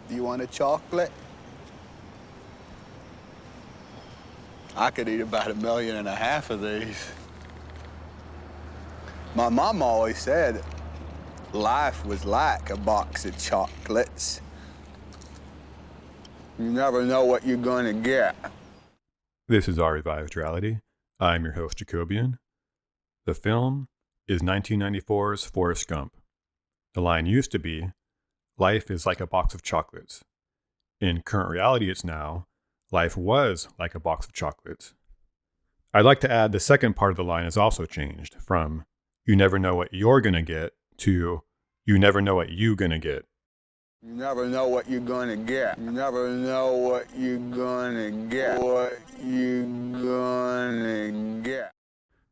Do you want a chocolate? I could eat about 1.5 million of these. My mom always said life was like a box of chocolates. You never know what you're gonna get. This is Our Revised Reality. I'm your host, Jacobian. The film is 1994's Forrest Gump. The line used to be, life is like a box of chocolates. In current reality, it's now, life was like a box of chocolates. I'd like to add the second part of the line has also changed from, you never know what you're gonna get, to, you never know what you gonna get. You never know what you're gonna get. You never know what you're gonna get. What you gonna get.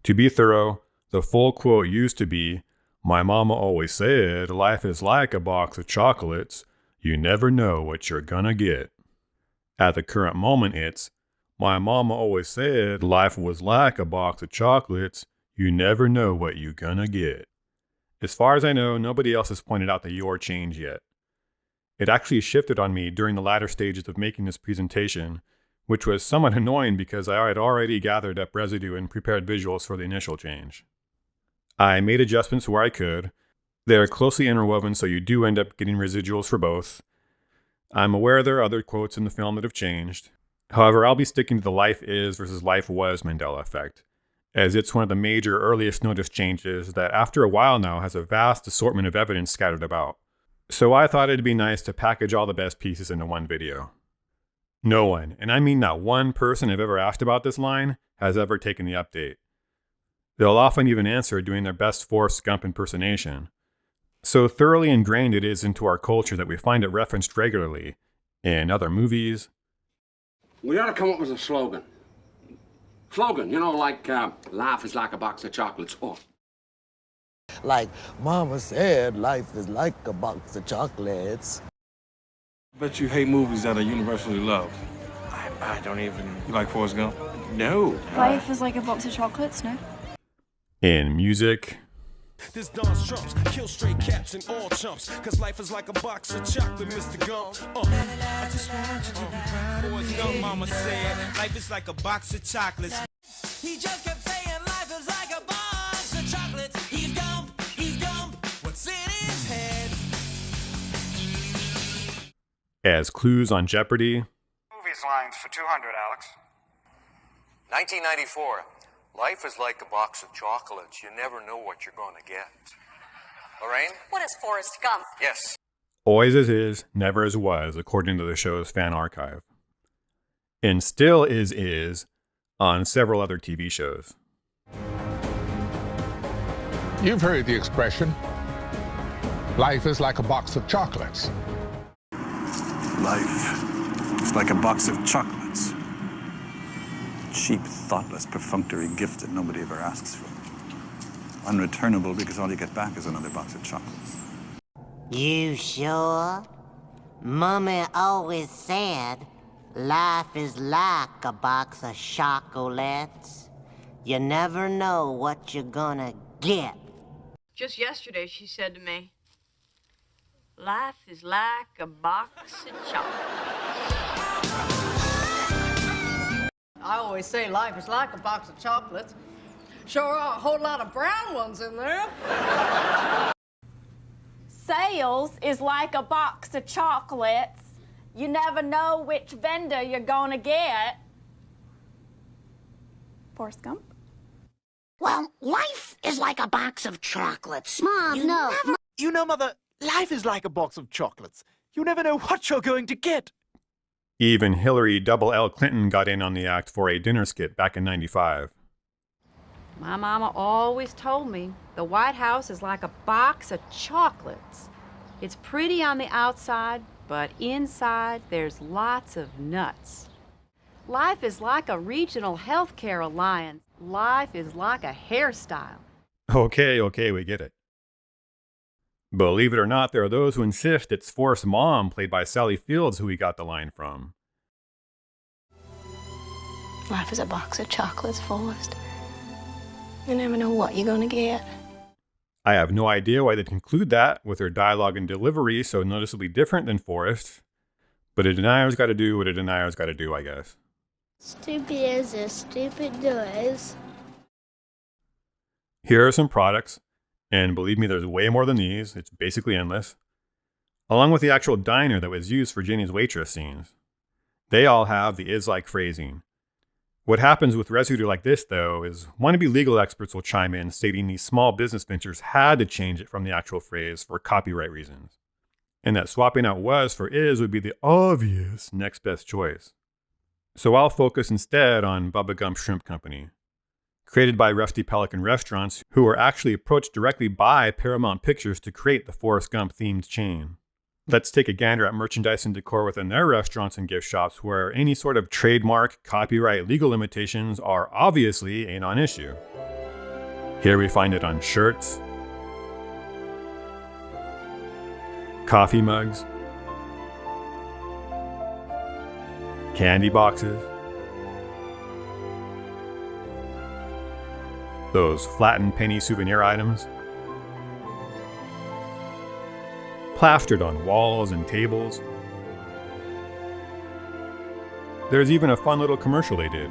To be thorough, the full quote used to be, my mama always said, life is like a box of chocolates. You never know what you're gonna get. At the current moment, it's, my mama always said, life was like a box of chocolates. You never know what you're gonna get. As far as I know, nobody else has pointed out the your change yet. It actually shifted on me during the latter stages of making this presentation, which was somewhat annoying because I had already gathered up residue and prepared visuals for the initial change. I made adjustments where I could. They're closely interwoven, so you do end up getting residuals for both. I'm aware there are other quotes in the film that have changed. However, I'll be sticking to the life is versus life was Mandela effect, as it's one of the major earliest noticed changes that after a while now has a vast assortment of evidence scattered about. So I thought it'd be nice to package all the best pieces into one video. No one, and I mean not one person I've ever asked about this line, has ever taken the update. They'll often even answer doing their best Forrest Gump impersonation. So thoroughly ingrained it is into our culture that we find it referenced regularly in other movies. We ought to come up with a slogan. Slogan, you know, like, life is like a box of chocolates, or... Like Mama said, life is like a box of chocolates. Bet you hate movies that are universally loved. I don't even... You like Forrest Gump? No. Life is like a box of chocolates, no? In music. This Don's trumps, kill straight cats and all chumps. Cause life is like a box of chocolate, Mr. Gump. I just want you to be proud of me. Gump mama said, life is like a box of chocolates. He just kept saying life is like a box of chocolates. He's Gump, what's in his head? As clues on Jeopardy. Movies lines for 200, Alex. 1994. Life is like a box of chocolates. You never know what you're going to get. Lorraine? What is Forrest Gump? Yes. Always as is, never as was, according to the show's fan archive. And still is on several other TV shows. You've heard the expression, life is like a box of chocolates. Life is like a box of chocolates. Cheap, thoughtless, perfunctory gift that nobody ever asks for. Unreturnable because all you get back is another box of chocolates. You sure? Mommy always said, life is like a box of chocolates. You never know what you're gonna get. Just yesterday she said to me, life is like a box of chocolates. I always say life is like a box of chocolates. Sure are a whole lot of brown ones in there. Sales is like a box of chocolates. You never know which vendor you're gonna get. Forrest Gump? Well, life is like a box of chocolates. Mom, no. You know, Mother, life is like a box of chocolates. You never know what you're going to get. Even Hillary Double L Clinton got in on the act for a dinner skit back in '95. My mama always told me the White House is like a box of chocolates. It's pretty on the outside, but inside there's lots of nuts. Life is like a regional healthcare alliance. Life is like a hairstyle. Okay, we get it. Believe it or not, there are those who insist it's Forrest's mom, played by Sally Fields, who he got the line from. Life is a box of chocolates, Forrest. You never know what you're gonna get. I have no idea why they'd conclude that with her dialogue and delivery so noticeably different than Forrest. But a denier's got to do what a denier's got to do, I guess. Stupid is as stupid does. Here are some products, and believe me, there's way more than these. It's basically endless. Along with the actual diner that was used for Ginny's waitress scenes. They all have the is-like phrasing. What happens with residue like this, though, is wannabe legal experts will chime in stating these small business ventures had to change it from the actual phrase for copyright reasons, and that swapping out was for is would be the obvious next best choice. So I'll focus instead on Bubba Gump Shrimp Company, created by Rusty Pelican Restaurants, who were actually approached directly by Paramount Pictures to create the Forrest Gump themed chain. Let's take a gander at merchandise and decor within their restaurants and gift shops where any sort of trademark, copyright, legal limitations are obviously a non-issue. Here we find it on shirts, coffee mugs, candy boxes, those flattened penny souvenir items, plastered on walls and tables. There's even a fun little commercial they did.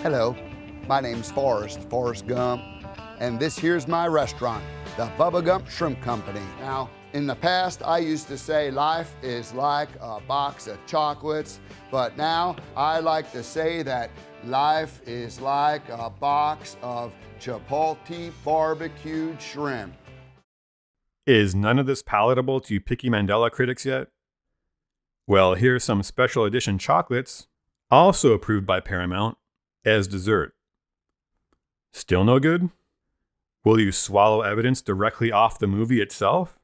Hello, my name's Forrest Gump, and this here's my restaurant, the Bubba Gump Shrimp Company. Now, in the past, I used to say life is like a box of chocolates, but now I like to say that life is like a box of Chipotle barbecued shrimp. Is none of this palatable to you picky Mandela critics yet? Well, here's some special edition chocolates, also approved by Paramount, as dessert. Still no good? Will you swallow evidence directly off the movie itself?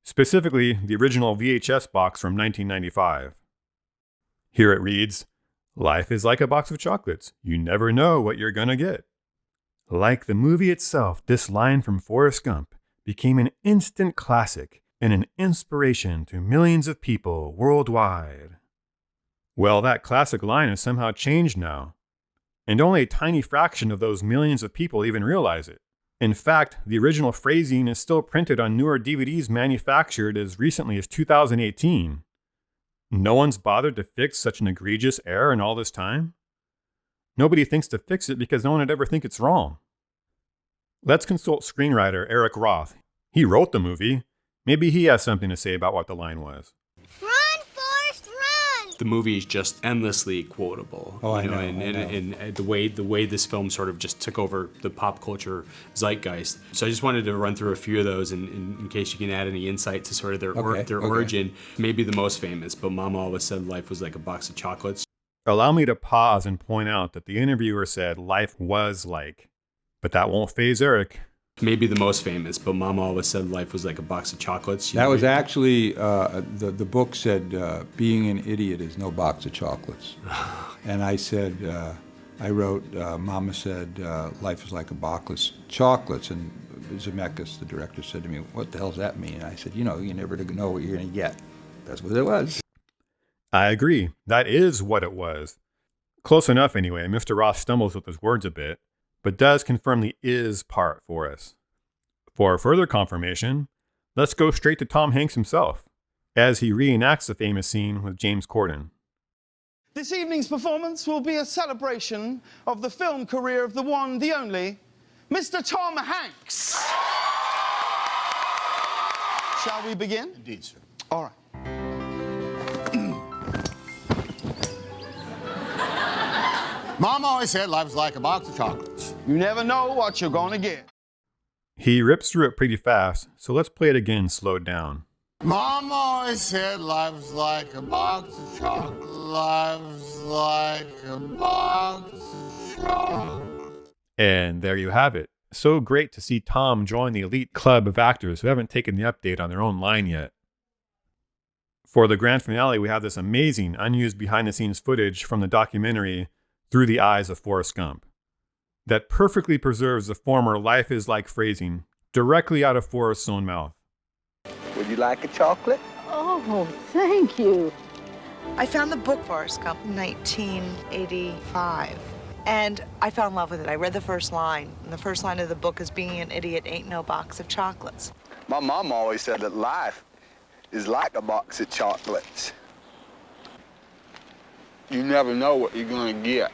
Specifically, the original VHS box from 1995. Here it reads, "Life is like a box of chocolates. You never know what you're gonna get." Like the movie itself, this line from Forrest Gump became an instant classic and an inspiration to millions of people worldwide. Well, that classic line has somehow changed now, and only a tiny fraction of those millions of people even realize it. In fact, the original phrasing is still printed on newer DVDs manufactured as recently as 2018. No one's bothered to fix such an egregious error in all this time? Nobody thinks to fix it because no one would ever think it's wrong. Let's consult screenwriter Eric Roth. He wrote the movie. Maybe he has something to say about what the line was. Run, Forrest, run! The movie is just endlessly quotable. Oh, I know. And the way this film sort of just took over the pop culture zeitgeist. So I just wanted to run through a few of those in case you can add any insight to sort of their origin. Maybe the most famous, but Mama always said life was like a box of chocolates. Allow me to pause and point out that the interviewer said life was like, but that won't faze Eric. Maybe the most famous, but Mama always said life was like a box of chocolates. That was actually, the book said, being an idiot is no box of chocolates. And I said, I wrote, Mama said, life is like a box of chocolates. And Zemeckis, the director, said to me, what the hell does that mean? And I said, you never know what you're going to get. That's what it was. I agree. That is what it was. Close enough anyway. Mr. Ross stumbles with his words a bit, but does confirm the is part for us. For further confirmation, let's go straight to Tom Hanks himself, as he reenacts the famous scene with James Corden. This evening's performance will be a celebration of the film career of the one, the only, Mr. Tom Hanks. Shall we begin? Indeed, sir. All right. Mom always said life was like a box of chocolates. You never know what you're gonna get. He rips through it pretty fast, so let's play it again slowed down. Mom always said life was like a box of chocolates. Life's like a box of chocolates. And there you have it. So great to see Tom join the elite club of actors who haven't taken the update on their own line yet. For the grand finale, we have this amazing unused behind-the-scenes footage from the documentary Through the Eyes of Forrest Gump that perfectly preserves the former life is like phrasing directly out of Forrest's own mouth. Would you like a chocolate? Oh, thank you. I found the book Forrest Gump in 1985. And I fell in love with it. I read the first line, and the first line of the book is, being an idiot ain't no box of chocolates. My mom always said that life is like a box of chocolates. You never know what you're gonna get.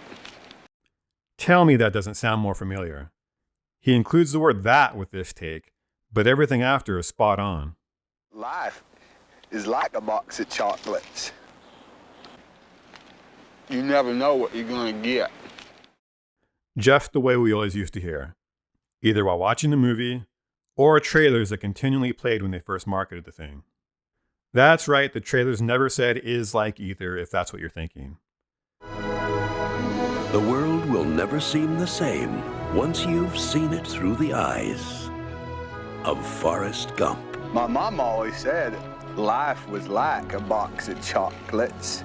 Tell me that doesn't sound more familiar. He includes the word "that" with this take, but everything after is spot on. Life is like a box of chocolates. You never know what you're gonna get. Just the way we always used to hear, either while watching the movie or trailers that continually played when they first marketed the thing. That's right, the trailers never said "is like either," if that's what you're thinking. The world will never seem the same once you've seen it through the eyes of Forrest Gump. My mom always said life was like a box of chocolates.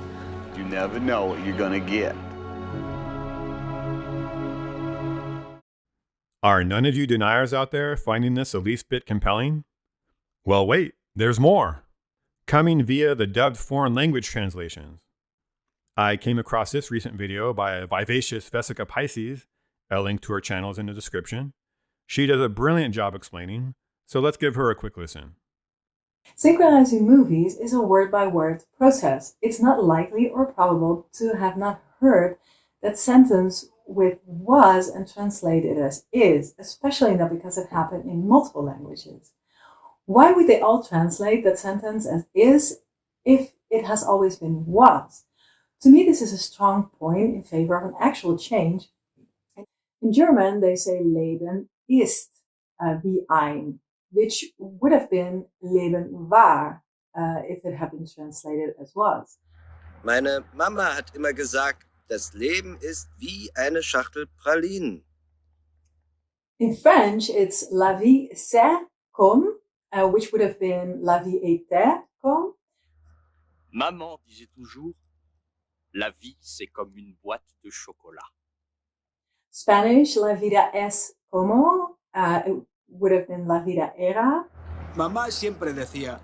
You never know what you're gonna get. Are none of you deniers out there finding this the least bit compelling? Well, wait, there's more. Coming via the dubbed foreign language translations. I came across this recent video by a vivacious Vesica Pisces. A link to her channel is in the description. She does a brilliant job explaining, so let's give her a quick listen. Synchronizing movies is a word-by-word process. It's not likely or probable to have not heard that sentence with was and translated as is, especially not because it happened in multiple languages. Why would they all translate that sentence as is if it has always been was? To me, this is a strong point in favor of an actual change. In German, they say Leben ist wie ein, which would have been Leben war if it had been translated as was. Meine Mama hat immer gesagt, das Leben ist wie eine Schachtel Pralinen. In French, it's la vie c'est comme, which would have been la vie était comme. Maman disait toujours, la vie c'est comme une boîte de chocolat. Spanish, la vida es como, it would have been la vida era. Mamá siempre decía,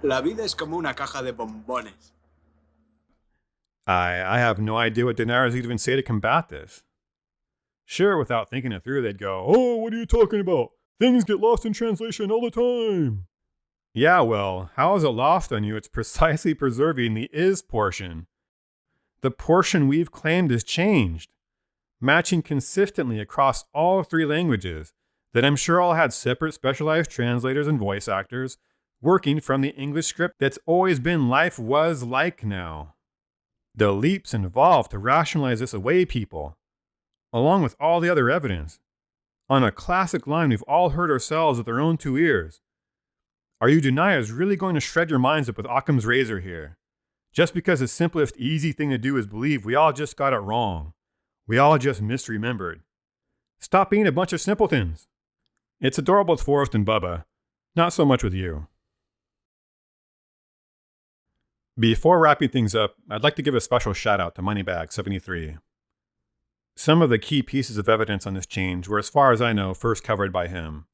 la vida es como una caja de bombones. I have no idea what deniers would even say to combat this. Sure, without thinking it through, they'd go, "Oh, what are you talking about? Things get lost in translation all the time." Yeah, well, how is it lost on you? It's precisely preserving the is portion. The portion we've claimed is changed, matching consistently across all three languages that I'm sure all had separate specialized translators and voice actors working from the English script that's always been life was like now. The leaps involved to rationalize this away, people, along with all the other evidence, on a classic line we've all heard ourselves with our own two ears. Are you deniers really going to shred your minds up with Occam's razor here? Just because the simplest, easy thing to do is believe we all just got it wrong. We all just misremembered. Stop being a bunch of simpletons. It's adorable with Forrest and Bubba, not so much with you. Before wrapping things up, I'd like to give a special shout out to Moneybag73. Some of the key pieces of evidence on this change were, as far as I know, first covered by him.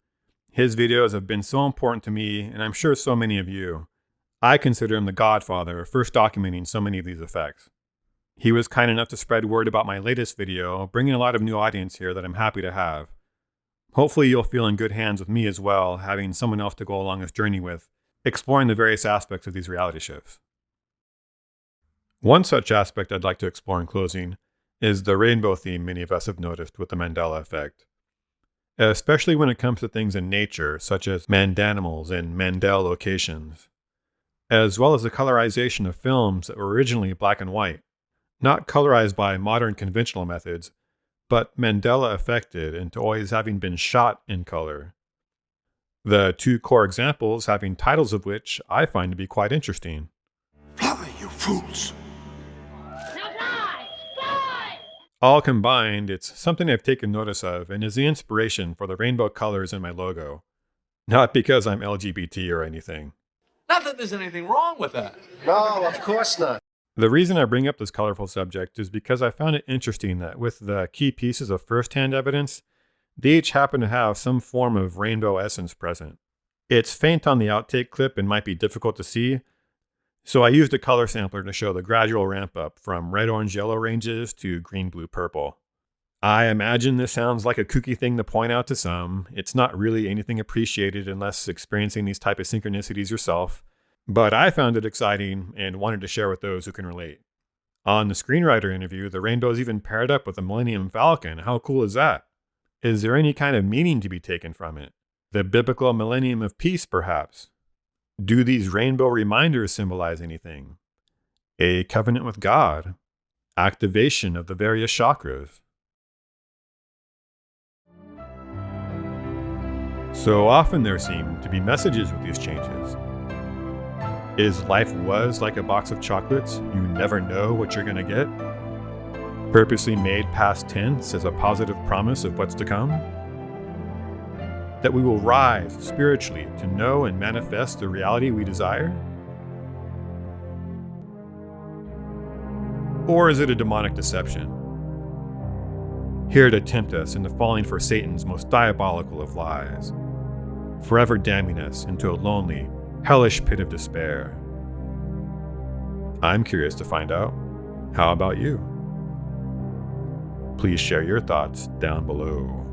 His videos have been so important to me, and I'm sure so many of you. I consider him the godfather of first documenting so many of these effects. He was kind enough to spread word about my latest video, bringing a lot of new audience here that I'm happy to have. Hopefully you'll feel in good hands with me as well, having someone else to go along this journey with, exploring the various aspects of these reality shifts. One such aspect I'd like to explore in closing is the rainbow theme many of us have noticed with the Mandela effect. Especially when it comes to things in nature, such as mandanimals and Mandela locations, as well as the colorization of films that were originally black and white, not colorized by modern conventional methods, but Mandela affected into always having been shot in color. The two core examples having titles of which I find to be quite interesting. Fly, you fools! All combined, it's something I've taken notice of and is the inspiration for the rainbow colors in my logo. Not because I'm LGBT or anything. Not that there's anything wrong with that. No, of course not. The reason I bring up this colorful subject is because I found it interesting that with the key pieces of first-hand evidence, they each happen to have some form of rainbow essence present. It's faint on the outtake clip and might be difficult to see, so I used a color sampler to show the gradual ramp up from red, orange, yellow ranges to green, blue, purple. I imagine this sounds like a kooky thing to point out to some. It's not really anything appreciated unless experiencing these type of synchronicities yourself. But I found it exciting and wanted to share with those who can relate. On the screenwriter interview, the rainbow is even paired up with the Millennium Falcon. How cool is that? Is there any kind of meaning to be taken from it? The biblical millennium of peace, perhaps? Do these rainbow reminders symbolize anything? A covenant with God? Activation of the various chakras? So often there seem to be messages with these changes. Is life was like a box of chocolates, you never know what you're going to get? Purposely made past tense as a positive promise of what's to come? That we will rise spiritually to know and manifest the reality we desire? Or is it a demonic deception? Here to tempt us into falling for Satan's most diabolical of lies, forever damning us into a lonely, hellish pit of despair. I'm curious to find out. How about you? Please share your thoughts down below.